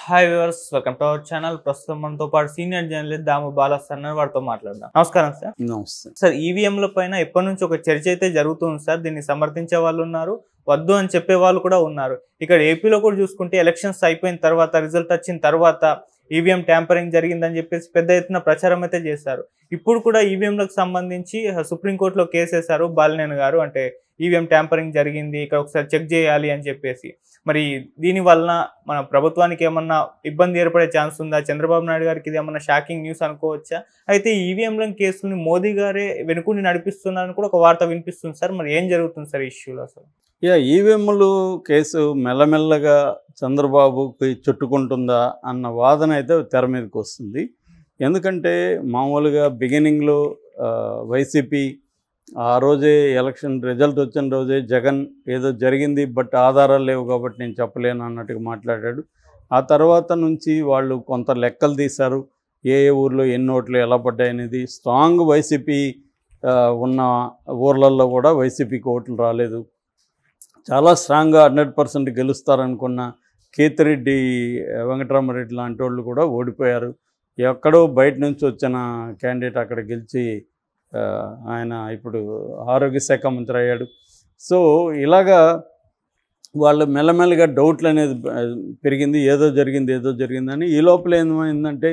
Hi viewers, welcome to our channel. ప్రస్తుతం మనతో పాటు సీనియర్ జర్నలిస్ట్ దాము బాలాస్ అన్నారు, వారితో మాట్లాడదాం. నమస్కారం సార్. నమస్తే సార్, ఈవీఎంల పైన ఎప్పటి నుంచి ఒక చర్చ అయితే జరుగుతుంది సార్. దీన్ని సమర్థించే వాళ్ళు ఉన్నారు, వద్దు అని చెప్పే వాళ్ళు కూడా ఉన్నారు. ఇక్కడ ఏపీలో కూడా చూసుకుంటే ఎలక్షన్స్ అయిపోయిన తర్వాత, రిజల్ట్ వచ్చిన తర్వాత ఈవీఎం ట్యాంపరింగ్ జరిగిందని చెప్పేసి పెద్ద ఎత్తున ప్రచారం అయితే చేశారు. ఇప్పుడు కూడా ఈవీఎంలకు సంబంధించి సుప్రీంకోర్టులో కేసు వేశారు బాలినేని గారు. అంటే ఈవీఎం ట్యాంపరింగ్ జరిగింది, ఇక్కడ ఒకసారి చెక్ చేయాలి అని చెప్పేసి. మరి దీని వలన మన ప్రభుత్వానికి ఏమన్నా ఇబ్బంది ఏర్పడే ఛాన్స్ ఉందా? చంద్రబాబు నాయుడు గారికి ఇది ఏమన్నా షాకింగ్ న్యూస్ అనుకోవచ్చా? అయితే ఈవీఎంల కేసుని మోదీ గారే వెనుకుండి నడిపిస్తున్నారని కూడా ఒక వార్త వినిపిస్తుంది సార్. మరి ఏం జరుగుతుంది సార్ ఈ ఇష్యూలో అసలు? ఈవీఎంలు కేసు మెల్లమెల్లగా చంద్రబాబుకి చుట్టుకుంటుందా అన్న వాదన అయితే తెర మీదకి వస్తుంది. ఎందుకంటే మామూలుగా బిగినింగ్లో వైసీపీ ఆ రోజే ఎలక్షన్ రిజల్ట్ వచ్చిన రోజే జగన్ ఏదో జరిగింది బట్ ఆధారాలు లేవు కాబట్టి నేను చెప్పలేను అన్నట్టుగా మాట్లాడాడు. ఆ తర్వాత నుంచి వాళ్ళు కొంత లెక్కలు తీశారు, ఏ ఊర్లో ఎన్ని ఓట్లు ఎలా పడ్డాయనేది. స్ట్రాంగ్ వైసీపీ ఉన్న ఊర్లలో కూడా వైసీపీకి ఓట్లు రాలేదు. చాలా స్ట్రాంగ్గా 100% గెలుస్తారనుకున్న కేతిరెడ్డి, వెంకటరామరెడ్డి లాంటి వాళ్ళు కూడా ఓడిపోయారు. ఎక్కడో బయట నుంచి వచ్చిన క్యాండిడేట్ అక్కడ గెలిచి ఆయన ఇప్పుడు ఆరోగ్య శాఖ మంత్రి అయ్యాడు. సో ఇలాగా వాళ్ళు మెల్లమెల్లగా డౌట్లు అనేది పెరిగింది, ఏదో జరిగిందని. ఈ లోపల ఏమైందంటే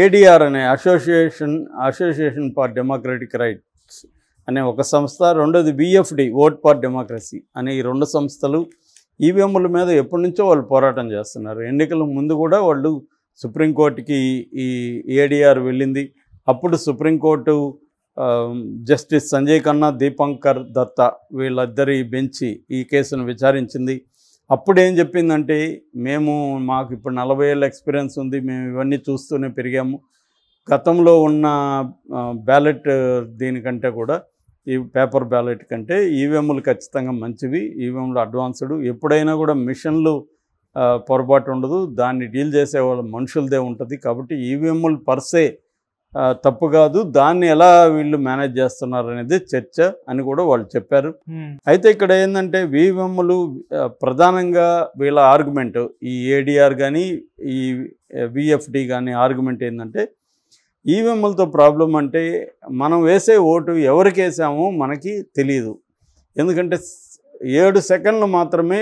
ఏడీఆర్ అనే అసోసియేషన్ ఫర్ డెమోక్రటిక్ రైట్స్ అనే ఒక సంస్థ, రెండోది VFD ఓట్ ఫర్ డెమోక్రసీ అనే ఈ రెండు సంస్థలు ఈవీఎంల మీద ఎప్పటి నుంచో వాళ్ళు పోరాటం చేస్తున్నారు. ఎన్నికల ముందు కూడా వాళ్ళు సుప్రీంకోర్టుకి ఈ ఏడీఆర్ వెళ్ళింది. అప్పుడు సుప్రీంకోర్టు జస్టిస్ సంజయ్ ఖన్నా, దీపంకర్ దత్తా వీళ్ళిద్దరి బెంచి ఈ కేసును విచారించింది. అప్పుడు ఏం చెప్పిందంటే, మాకు ఇప్పుడు 40 ఏళ్ళ ఎక్స్పీరియన్స్ ఉంది, మేము ఇవన్నీ చూస్తూనే పెరిగాము. గతంలో ఉన్న బ్యాలెట్ దీనికంటే కూడా ఈ పేపర్ బ్యాలెట్ కంటే ఈవీఎంలు ఖచ్చితంగా మంచివి, ఈవీఎంలు అడ్వాన్స్డ్. ఎప్పుడైనా కూడా మిషన్లు పొరపాటు ఉండదు, దాన్ని డీల్ చేసే వాళ్ళ మనుషులదే ఉంటుంది. కాబట్టి ఈవీఎంలు పర్సే తప్పు కాదు, దాన్ని ఎలా వీళ్ళు మేనేజ్ చేస్తున్నారు అనేది చర్చ అని కూడా వాళ్ళు చెప్పారు. అయితే ఇక్కడ ఏంటంటే ఈవీఎంలు ప్రధానంగా వీళ్ళ ఆర్గ్యుమెంట్, ఈ ఏడీఆర్ కానీ ఈ VFD కానీ ఆర్గ్యుమెంట్ ఏంటంటే, ఈవీఎంలతో ప్రాబ్లం అంటే మనం వేసే ఓటు ఎవరికి వేసామో మనకి తెలియదు. ఎందుకంటే 7 సెకండ్లు మాత్రమే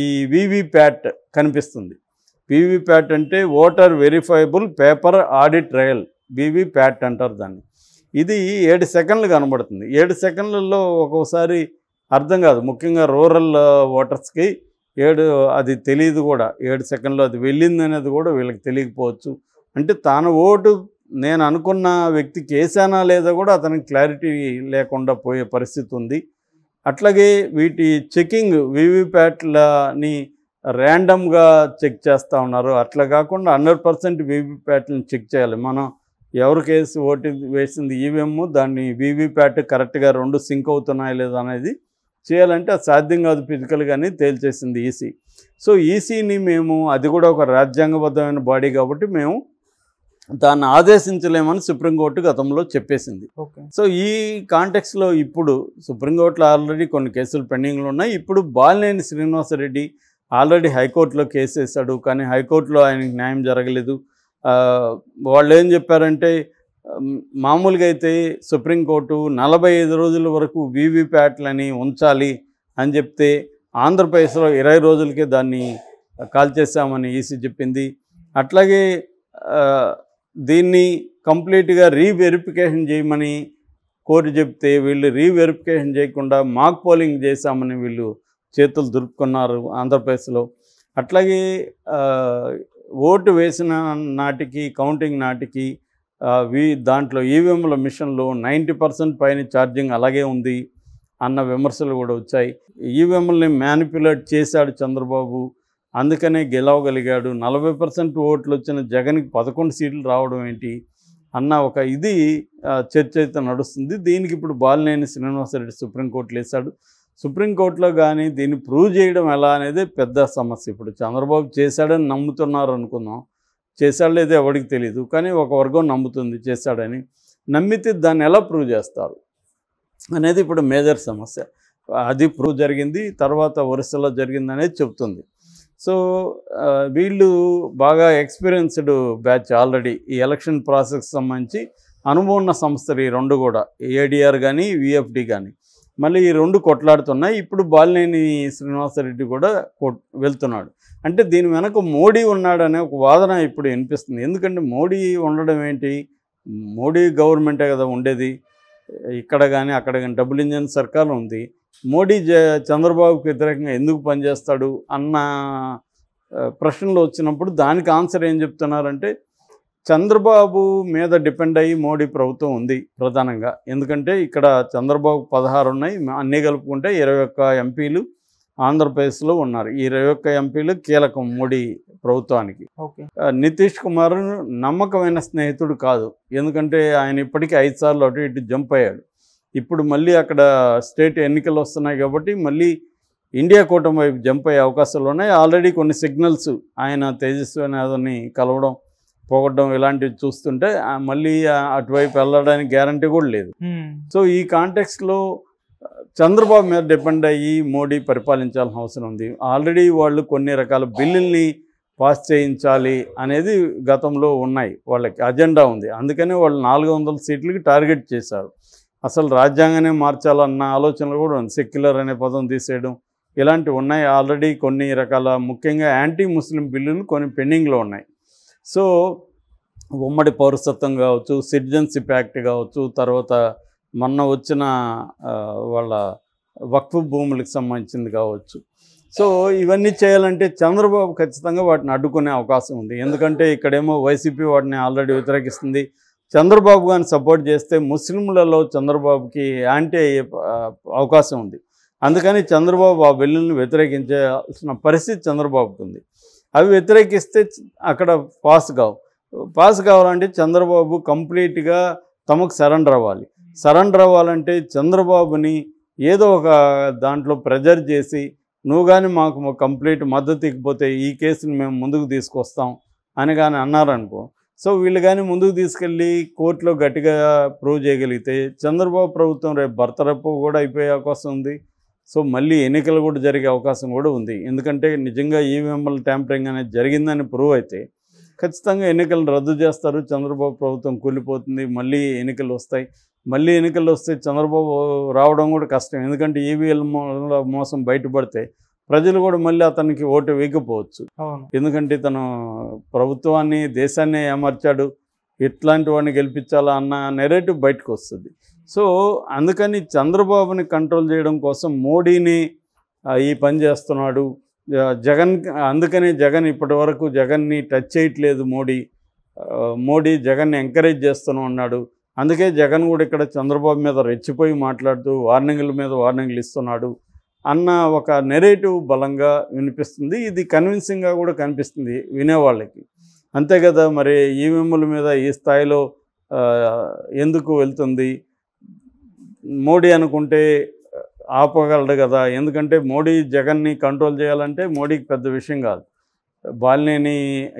ఈ వీవీప్యాట్ కనిపిస్తుంది. వీవీప్యాట్ అంటే voter verifiable paper audit trial, VVPAT అంటారు దాన్ని. ఇది 7 సెకండ్లు కనబడుతుంది. 7 సెకండ్లలో ఒక్కోసారి అర్థం కాదు, ముఖ్యంగా రూరల్ ఓటర్స్కి అది తెలియదు కూడా. 7 సెకండ్లు అది వెళ్ళింది అనేది కూడా వీళ్ళకి తెలియకపోవచ్చు. అంటే తన ఓటు నేను అనుకున్న వ్యక్తికి వేసానా లేదా కూడా అతనికి క్లారిటీ లేకుండా పోయే పరిస్థితి ఉంది. అట్లాగే వీటి చెకింగ్, వీవీప్యాట్లని ర్యాండమ్గా చెక్ చేస్తూ ఉన్నారు. అట్లా కాకుండా 100% వీవీప్యాట్లను చెక్ చేయాలి. మనం ఎవరికి ఓటు వేసింది ఈవీఎం, దాన్ని వీవీప్యాట్ కరెక్ట్గా 2 సింక్ అవుతున్నాయా లేదా అనేది చేయాలంటే అది సాధ్యం కాదు ఫిజికల్గానే తేల్చేసింది ఈసీ. సో ఈసీని అది కూడా ఒక రాజ్యాంగబద్ధమైన బాడీ కాబట్టి మేము దాన్ని ఆదేశించలేమని సుప్రీంకోర్టు గతంలో చెప్పేసింది. సో ఈ కాంటెక్స్లో ఇప్పుడు సుప్రీంకోర్టులో ఆల్రెడీ కొన్ని కేసులు పెండింగ్లో ఉన్నాయి. ఇప్పుడు బాలినేని శ్రీనివాసరెడ్డి ఆల్రెడీ హైకోర్టులో కేసు వేశాడు, కానీ హైకోర్టులో ఆయనకి న్యాయం జరగలేదు. వాళ్ళు ఏం చెప్పారంటే, మామూలుగా అయితే సుప్రీంకోర్టు 45 రోజుల వరకు వీవీప్యాట్లని ఉంచాలి అని చెప్తే, ఆంధ్రప్రదేశ్లో 20 రోజులకే దాన్ని కాల్చేసామని ఈసీ చెప్పింది. అట్లాగే దీన్ని కంప్లీట్గా రీవెరిఫికేషన్ చేయమని కోర్టు చెప్తే, వీళ్ళు రీవెరిఫికేషన్ చేయకుండా మాక్ పోలింగ్ చేశామని వీళ్ళు చేతులు దులుపుకున్నారు ఆంధ్రప్రదేశ్లో. అట్లాగే ఓటు వేసిన నాటికి, కౌంటింగ్ నాటికి దాంట్లో ఈవీఎంల మిషన్లో 90% పైన ఛార్జింగ్ అలాగే ఉంది అన్న విమర్శలు కూడా వచ్చాయి. ఈవీఎంలని మ్యానిపులేట్ చేశాడు చంద్రబాబు, అందుకనే గెలవగలిగాడు. 40% ఓట్లు వచ్చిన జగన్కి 11 సీట్లు రావడం ఏంటి అన్న ఒక చర్చ అయితే నడుస్తుంది. దీనికి ఇప్పుడు బాలినేని శ్రీనివాసరెడ్డి సుప్రీంకోర్టులో వేశాడు. సుప్రీంకోర్టులో కానీ దీన్ని ప్రూవ్ చేయడం ఎలా అనేది పెద్ద సమస్య. ఇప్పుడు చంద్రబాబు చేశాడని నమ్ముతున్నారు అనుకుందాం, చేశాడు లేదో ఎవరికి తెలియదు, కానీ ఒక వర్గం నమ్ముతుంది చేశాడని. నమ్మితే దాన్ని ఎలా ప్రూవ్ చేస్తారు అనేది ఇప్పుడు మేజర్ సమస్య. అది ప్రూవ్ జరిగింది, తర్వాత ఒరిస్సాలో జరిగింది అనేది చెప్తుంది. సో వీళ్ళు బాగా ఎక్స్పీరియన్స్డ్ బ్యాచ్ ఆల్రెడీ ఈ ఎలక్షన్ ప్రాసెస్ సంబంధించి అనుభవం ఉన్న సంస్థలు ఈ రెండు కూడా, ఏడీఆర్ కానీ విఎఫ్డి కానీ. మళ్ళీ ఈ రెండు కొట్లాడుతున్నాయి. ఇప్పుడు బాలినేని శ్రీనివాసరెడ్డి కూడా వెళ్తున్నాడు. అంటే దీని వెనక మోడీ ఉన్నాడనే ఒక వాదన ఇప్పుడు వినిపిస్తుంది. ఎందుకంటే మోడీ ఉండడం ఏంటి, మోడీ గవర్నమెంటే కదా ఉండేది ఇక్కడ కానీ అక్కడ కానీ, డబుల్ ఇంజన్ సర్కార్ ఉంది. మోడీ చంద్రబాబుకు వ్యతిరేకంగా ఎందుకు పనిచేస్తాడు అన్న ప్రశ్నలు వచ్చినప్పుడు దానికి ఆన్సర్ ఏం చెప్తున్నారంటే, చంద్రబాబు మీద డిపెండ్ అయ్యి మోడీ ప్రభుత్వం ఉంది ప్రధానంగా. ఎందుకంటే ఇక్కడ చంద్రబాబు 16 ఉన్నాయి, అన్నీ కలుపుకుంటే 21 ఎంపీలు ఆంధ్రప్రదేశ్లో ఉన్నారు. ఈ 21 ఎంపీలు కీలకం మోడీ ప్రభుత్వానికి. నితీష్ కుమార్ నమ్మకమైన స్నేహితుడు కాదు, ఎందుకంటే ఆయన ఇప్పటికీ 5 సార్లు అటు ఇటు జంప్ అయ్యాడు. ఇప్పుడు మళ్ళీ అక్కడ స్టేట్ ఎన్నికలు వస్తున్నాయి కాబట్టి మళ్ళీ ఇండియా కూటమి వైపు జంప్ అయ్యే అవకాశాలు ఉన్నాయి. ఆల్రెడీ కొన్ని సిగ్నల్స్ ఆయన తేజస్వి యాదవ్ని కలవడం, పోగొట్టడం ఇలాంటివి చూస్తుంటే మళ్ళీ అటువైపు వెళ్ళడానికి గ్యారంటీ కూడా లేదు. సో ఈ కాంటెక్స్ట్లో చంద్రబాబు మీద డిపెండ్ అయ్యి మోడీ పరిపాలించాల్సిన అవసరం ఉంది. ఆల్రెడీ వాళ్ళు కొన్ని రకాల బిల్లుల్ని పాస్ చేయించాలి అనేది గతంలో ఉన్నాయి, వాళ్ళకి అజెండా ఉంది. అందుకనే వాళ్ళు 400 సీట్లకి టార్గెట్ చేశారు. అసలు రాజ్యాంగానే మార్చాలన్న ఆలోచనలు కూడా ఉంది. సెక్యులర్ అనే పదం తీసేయడం ఇలాంటివి ఉన్నాయి. ఆల్రెడీ కొన్ని రకాల ముఖ్యంగా యాంటీ ముస్లిం బిల్లులు కొన్ని పెండింగ్లో ఉన్నాయి. సో ఉమ్మడి పౌరసత్వం కావచ్చు, సిటిజన్షిప్ యాక్ట్ కావచ్చు, తర్వాత మొన్న వచ్చిన వాళ్ళ వక్ఫ్ భూములకు సంబంధించింది కావచ్చు. సో ఇవన్నీ చేయాలంటే చంద్రబాబు ఖచ్చితంగా వాటిని అడ్డుకునే అవకాశం ఉంది. ఎందుకంటే ఇక్కడేమో వైసీపీ వాటిని ఆల్రెడీ వ్యతిరేకిస్తుంది. చంద్రబాబు గారిని సపోర్ట్ చేస్తే ముస్లింలలో చంద్రబాబుకి యాంటీ అయ్యే అవకాశం ఉంది. అందుకని చంద్రబాబు ఆ బిల్లులను వ్యతిరేకించాల్సిన పరిస్థితి చంద్రబాబుకు ఉంది. అవి వ్యతిరేకిస్తే అక్కడ పాస్ కావాలంటే చంద్రబాబు కంప్లీట్గా తమకు సరెండర్ అవ్వాలి. సరెండర్ అవ్వాలంటే చంద్రబాబుని ఏదో ఒక దాంట్లో ప్రెజర్ చేసి, నువ్వు కానీ మాకు కంప్లీట్ మద్దతు ఇకపోతే ఈ కేసుని మేము ముందుకు తీసుకొస్తాం అని కానీ అన్నారనుకో, సో వీళ్ళు కానీ ముందుకు తీసుకెళ్ళి కోర్టులో గట్టిగా ప్రూవ్ చేయగలిగితే చంద్రబాబు ప్రభుత్వం రేపు బర్తరపు కూడా అయిపోయే అవకాశం ఉంది. సో మళ్ళీ ఎన్నికలు కూడా జరిగే అవకాశం కూడా ఉంది. ఎందుకంటే నిజంగా ఈవీఎంల ట్యాంపరింగ్ అనేది జరిగిందని ప్రూవ్ అయితే ఖచ్చితంగా ఎన్నికలు రద్దు చేస్తారు, చంద్రబాబు ప్రభుత్వం కూలిపోతుంది, మళ్ళీ ఎన్నికలు వస్తాయి. మళ్ళీ ఎన్నికలు వస్తే చంద్రబాబు రావడం కూడా కష్టం. ఎందుకంటే ఈవీఎంల మోసం బయటపడితే ప్రజలు కూడా మళ్ళీ అతనికి ఓటు వేయకపోవచ్చు. ఎందుకంటే తను ప్రభుత్వాన్ని, దేశాన్ని ఏమర్చాడు, ఇట్లాంటి వాడిని గెలిపించాలా అన్న నెరేటివ్ బయటకు వస్తుంది. సో అందుకని చంద్రబాబుని కంట్రోల్ చేయడం కోసం మోడీని ఈ పని చేస్తున్నాడు జగన్. అందుకని జగన్ ఇప్పటి వరకు జగన్ని టచ్ చేయట్లేదు మోడీ జగన్ని ఎంకరేజ్ చేస్తూనే ఉన్నాడు. అందుకే జగన్ కూడా ఇక్కడ చంద్రబాబు మీద రెచ్చిపోయి మాట్లాడుతూ వార్నింగ్ల మీద వార్నింగ్లు ఇస్తున్నాడు అన్న ఒక నెరేటివ్ బలంగా వినిపిస్తుంది. ఇది కన్విన్సింగ్గా కూడా కనిపిస్తుంది వినేవాళ్ళకి. అంతే కదా, మరి ఈవీఎంల మీద ఈ స్థాయిలో ఎందుకు వెళ్తుంది? మోడీ అనుకుంటే ఆపగలడు కదా. ఎందుకంటే మోడీ జగన్ని కంట్రోల్ చేయాలంటే మోడీకి పెద్ద విషయం కాదు. బాలినేని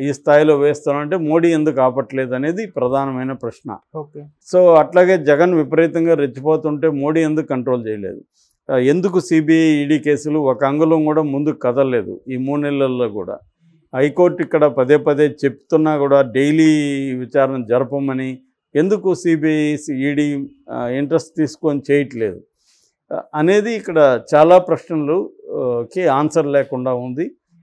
ఈ స్థాయిలో వేస్తానంటే మోడీ ఎందుకు ఆపట్లేదు అనేది ప్రధానమైన ప్రశ్న. సో అట్లాగే జగన్ విపరీతంగా రెచ్చిపోతుంటే మోడీ ఎందుకు కంట్రోల్ చేయలేదు? ఎందుకు సిబిఐ ఈడీ కేసులు ఒక అంగుళం కూడా ముందుకు కదలలేదు ఈ 3 నెలల్లో కూడా? హైకోర్టు ఇక్కడ పదే చెప్తున్నా కూడా డైలీ విచారణ జరపమని ఎందుకు సిబిఐ ఈడీ ఇంట్రెస్ట్ తీసుకొని చేయట్లేదు అనేది ఇక్కడ చాలా ప్రశ్నలకి ఆన్సర్ లేకుండా ఉంది.